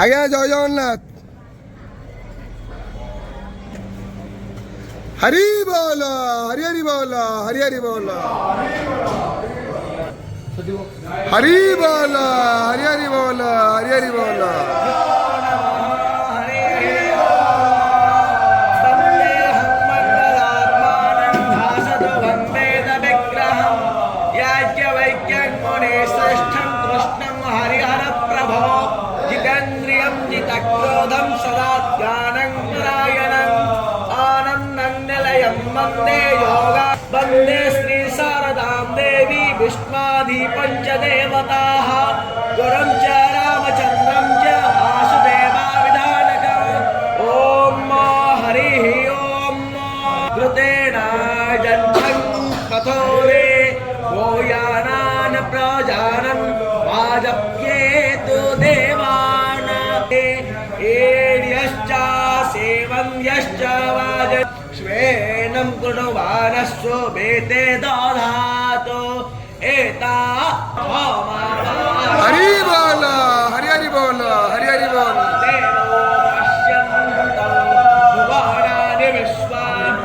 আজ্ঞা জয় জগন্নাথ। হরি বল, হরি হরি বল, হরি হরি বল, হরি বল, হরি হরি বল, হরি হরি বল। क्रोधम सदा ज्ञानं नारायणं आनंदं निलयं वन्दे योगा वन्दे श्री शारदां देवी विष्मादि पंचदेवताः गुरुं च रामचन्द्रं च वासुदेवाविधानकम् ॐ हरिः ॐ घृतेन जन्मं कथोरे गोयानान् प्रजानन् वाजप्येतु देवान् एर्यश्च सेवन्यश्च वाज श्वेनं कृणवानस्व बेते दधातु एता हरि बोल, हरि हरि बोल, हरि हरि बोल। देवो पश्यन्तु भुवनानि विश्वानि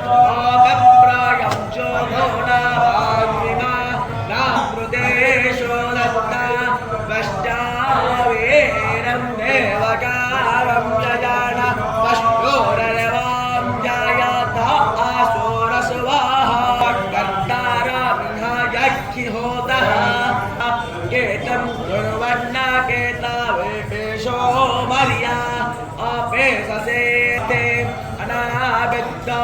अभिप्रायं च भुवनाभाग्निमा नामृतेषु दत्ता पश्चावेरं देवकारं जजान पश्योररवां जायत आसुरस्वाहा कर्तारं यज्ञहोतः केतं कुर्वन्ना केतावेशो मर्या अपेससे ते अनाविद्या